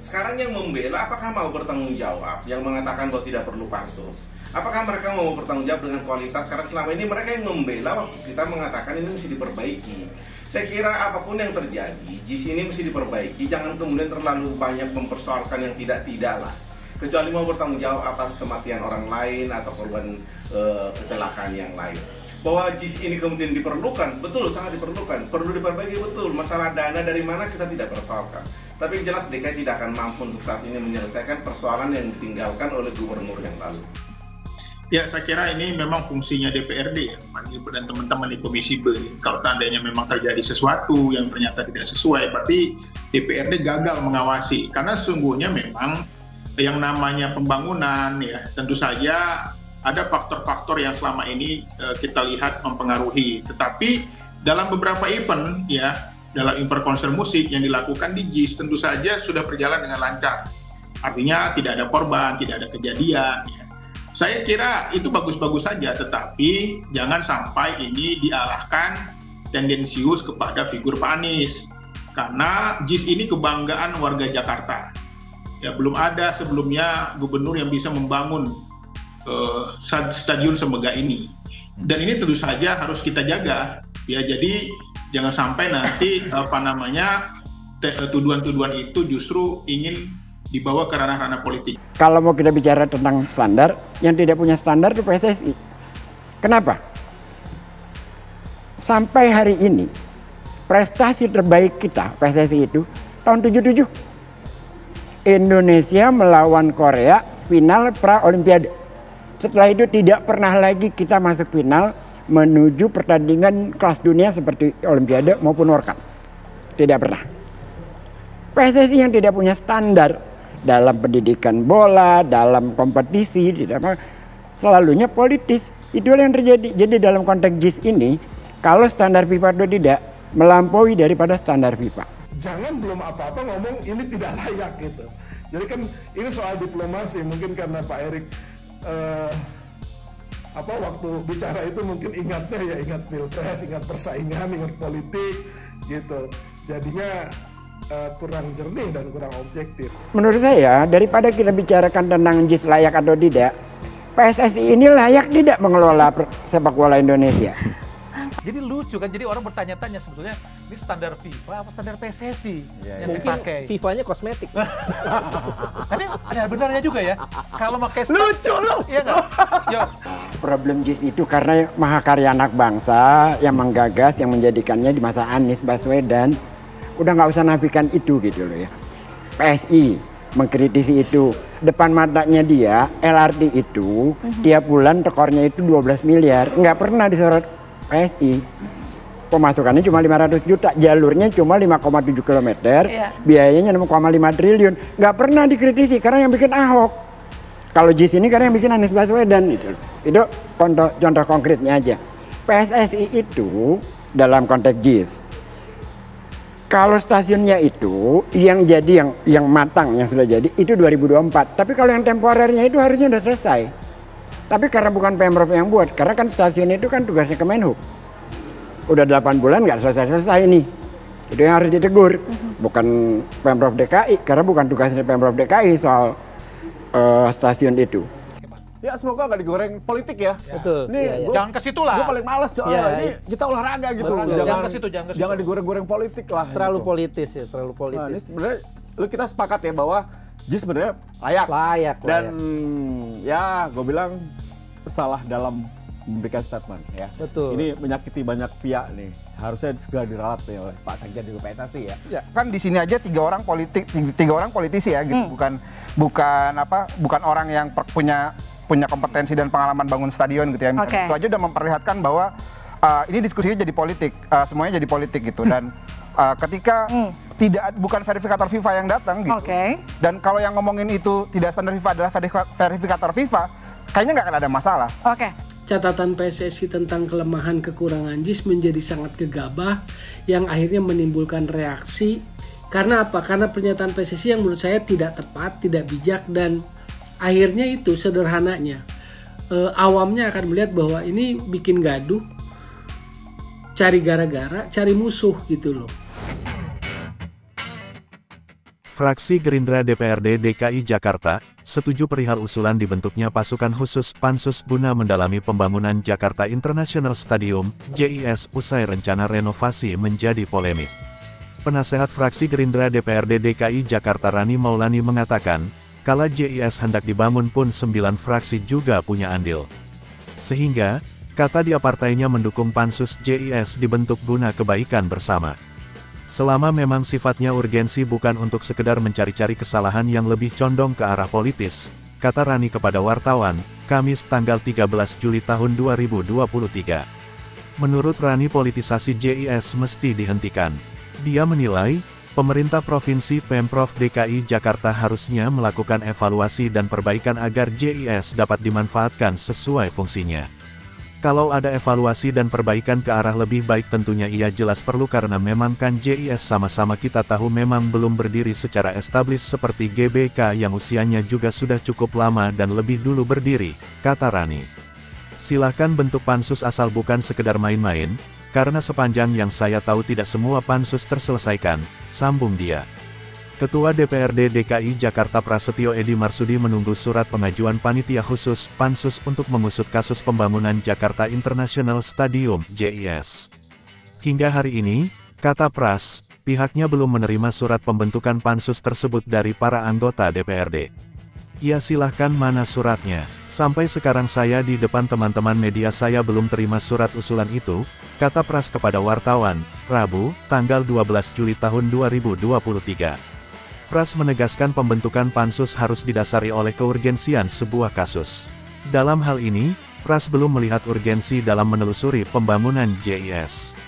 Sekarang yang membela apakah mau bertanggung jawab, yang mengatakan bahwa tidak perlu pansus? Apakah mereka mau bertanggung jawab dengan kualitas? Karena selama ini mereka yang membela waktu kita mengatakan ini mesti diperbaiki. Saya kira apapun yang terjadi, JIS ini mesti diperbaiki. Jangan kemudian terlalu banyak mempersoalkan yang tidak-tidak lah. Kecuali mau bertanggung jawab atas kematian orang lain atau korban kecelakaan yang lain. Bahwa JIS ini kemudian diperlukan, betul, sangat diperlukan. Perlu diperbaiki, betul. Masalah dana dari mana kita tidak persoalkan. Tapi yang jelas DKI tidak akan mampu untuk saat ini menyelesaikan persoalan yang ditinggalkan oleh gubernur yang lalu. Ya, saya kira ini memang fungsinya DPRD ya, Pak Gilbert dan teman-teman di Komisi B. Kalau seandainya memang terjadi sesuatu yang ternyata tidak sesuai, berarti DPRD gagal mengawasi. Karena sesungguhnya memang yang namanya pembangunan ya, tentu saja ada faktor-faktor yang selama ini kita lihat mempengaruhi. Tetapi dalam beberapa event ya, dalam event konser musik yang dilakukan di JIS tentu saja sudah berjalan dengan lancar. Artinya tidak ada korban, tidak ada kejadian ya. Saya kira itu bagus-bagus saja, tetapi jangan sampai ini diarahkan tendensius kepada figur Pak Anies. Karena JIS ini kebanggaan warga Jakarta. Ya, belum ada sebelumnya gubernur yang bisa membangun stadion semegah ini. Dan ini tentu saja harus kita jaga. Ya, jadi jangan sampai nanti tuduhan-tuduhan itu justru ingin dibawa ke ranah-ranah politik. Kalau mau kita bicara tentang standar, yang tidak punya standar itu PSSI. Kenapa? Sampai hari ini, prestasi terbaik kita, PSSI itu, tahun 77. Indonesia melawan Korea, final pra-olimpiade. Setelah itu tidak pernah lagi kita masuk final menuju pertandingan kelas dunia seperti olimpiade maupun World Cup. Tidak pernah. PSSI yang tidak punya standar dalam pendidikan bola, dalam kompetisi, selalunya politis. Itulah yang terjadi. Jadi dalam konteks JIS ini, kalau standar FIFA itu tidak melampaui daripada standar FIFA. Jangan belum apa-apa ngomong ini tidak layak gitu. Jadi kan ini soal diplomasi. Mungkin karena Pak Erik waktu bicara itu mungkin ingatnya ya ingat pilpres, ingat persaingan, ingat politik gitu. Jadinya kurang jernih dan kurang objektif. Menurut saya, daripada kita bicarakan tentang JIS layak atau tidak, PSSI ini layak tidak mengelola sepak bola Indonesia. Jadi lucu kan, jadi orang bertanya-tanya sebetulnya ini standar FIFA apa standar PSSI yang dipakai. FIFA-nya kosmetik. Tapi ada benarnya juga ya. Kalau pakai lucu loh. Iya nggak? Yo. Problem JIS itu karena mahakarya anak bangsa yang menggagas, yang menjadikannya di masa Anies Baswedan. Udah nggak usah nafikan itu gitu loh ya. PSI mengkritisi itu. Depan matanya dia, LRT itu tiap bulan tekornya itu 12 miliar. Nggak pernah disorot PSI. Pemasukannya cuma 500 juta, jalurnya cuma 5,7 km, biayanya 6,5 triliun. Nggak pernah dikritisi karena yang bikin Ahok. Kalau JIS ini karena yang bikin Anies Baswedan itu. Itu contoh konkretnya aja. PSSI itu dalam konteks JIS, kalau stasiunnya itu yang jadi yang matang yang sudah jadi itu 2024. Tapi kalau yang temporernya itu harusnya sudah selesai. Tapi karena bukan Pemprov yang buat, karena kan stasiun itu kan tugasnya Kemenhub. Udah 8 bulan nggak selesai-selesai nih. Itu yang harus ditegur. Bukan Pemprov DKI, karena bukan tugasnya Pemprov DKI soal stasiun itu. Ya semoga nggak digoreng politik ya. Betul. Nih, jangan ke situ lah. Gue paling males soalnya. Ini kita olahraga gitu. Jangan ke situ, jangan digoreng-goreng politik lah. Terlalu gitu. politis ya, terlalu politis. Nah, ini sebenarnya kita sepakat ya bahwa JIS sebenarnya layak. Dan ya gue bilang salah dalam memberikan statement ya. Betul. Ini menyakiti banyak pihak nih. Harusnya segera dirawat nih oleh Pak Sekjen juga PSSI ya. Ya, kan di sini aja tiga orang politisi ya gitu. Bukan orang yang punya kompetensi dan pengalaman bangun stadion gitu ya. Misalnya itu aja udah memperlihatkan bahwa ini diskusinya jadi politik, semuanya jadi politik gitu. Dan ketika bukan verifikator FIFA yang datang gitu, dan kalau yang ngomongin itu tidak standar FIFA adalah verifikator FIFA, kayaknya nggak akan ada masalah. Catatan PSSI tentang kelemahan kekurangan JIS menjadi sangat gegabah yang akhirnya menimbulkan reaksi. Karena apa? Karena pernyataan PSSI yang menurut saya tidak tepat, tidak bijak, dan akhirnya itu sederhananya awamnya akan melihat bahwa ini bikin gaduh, cari gara-gara, cari musuh gitu loh. Fraksi Gerindra DPRD DKI Jakarta, setuju perihal usulan dibentuknya pasukan khusus Pansus guna mendalami pembangunan Jakarta International Stadium, JIS, usai rencana renovasi menjadi polemik. Penasehat fraksi Gerindra DPRD DKI Jakarta Rani Maulani mengatakan, kala JIS hendak dibangun pun 9 fraksi juga punya andil. Sehingga, kata dia partainya mendukung Pansus JIS dibentuk guna kebaikan bersama. Selama memang sifatnya urgensi bukan untuk sekedar mencari-cari kesalahan yang lebih condong ke arah politis, kata Rani kepada wartawan, Kamis tanggal 13 Juli tahun 2023. Menurut Rani politisasi JIS mesti dihentikan. Dia menilai, pemerintah provinsi Pemprov DKI Jakarta harusnya melakukan evaluasi dan perbaikan agar JIS dapat dimanfaatkan sesuai fungsinya. Kalau ada evaluasi dan perbaikan ke arah lebih baik tentunya ia jelas perlu karena memang kan JIS sama-sama kita tahu memang belum berdiri secara establis seperti GBK yang usianya juga sudah cukup lama dan lebih dulu berdiri, kata Rani. Silahkan bentuk pansus asal bukan sekedar main-main, karena sepanjang yang saya tahu tidak semua pansus terselesaikan, sambung dia. Ketua DPRD DKI Jakarta Prasetyo Edy Marsudi menunggu surat pengajuan panitia khusus Pansus untuk mengusut kasus pembangunan Jakarta International Stadium (JIS). Hingga hari ini, kata Pras, pihaknya belum menerima surat pembentukan Pansus tersebut dari para anggota DPRD. Ya silahkan mana suratnya, sampai sekarang saya di depan teman-teman media saya belum terima surat usulan itu, kata Pras kepada wartawan, Rabu, tanggal 12 Juli tahun 2023. Pras menegaskan pembentukan pansus harus didasari oleh keurgensian sebuah kasus. Dalam hal ini, Pras belum melihat urgensi dalam menelusuri pembangunan JIS.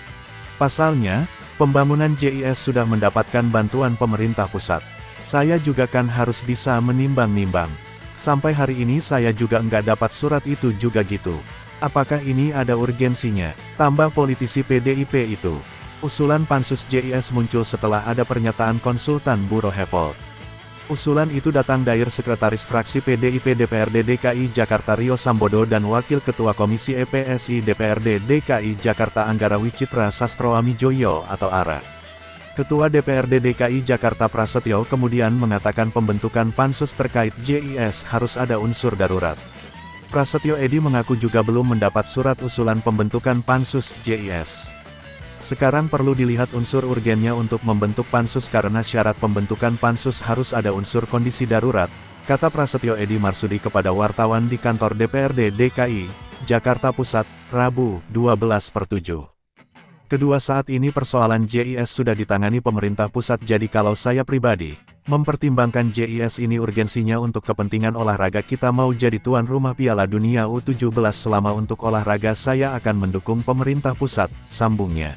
Pasalnya, pembangunan JIS sudah mendapatkan bantuan pemerintah pusat. Saya juga kan harus bisa menimbang-nimbang. Sampai hari ini saya juga nggak dapat surat itu juga gitu. Apakah ini ada urgensinya? Tambah politisi PDIP itu. Usulan Pansus JIS muncul setelah ada pernyataan konsultan Buro Hepol. Usulan itu datang dari Sekretaris Fraksi PDIP DPRD DKI Jakarta Rio Sambodo dan Wakil Ketua Komisi EPSI DPRD DKI Jakarta Anggara Wicitra Sastroamijoyo atau ARA. Ketua DPRD DKI Jakarta Prasetyo kemudian mengatakan pembentukan pansus terkait JIS harus ada unsur darurat. Prasetyo Edy mengaku juga belum mendapat surat usulan pembentukan pansus JIS. Sekarang perlu dilihat unsur urgennya untuk membentuk pansus karena syarat pembentukan pansus harus ada unsur kondisi darurat, kata Prasetyo Edy Marsudi kepada wartawan di kantor DPRD DKI, Jakarta Pusat, Rabu, 12/7. Kedua saat ini persoalan JIS sudah ditangani pemerintah pusat jadi kalau saya pribadi, mempertimbangkan JIS ini urgensinya untuk kepentingan olahraga kita mau jadi tuan rumah Piala Dunia U17 selama untuk olahraga saya akan mendukung pemerintah pusat, sambungnya.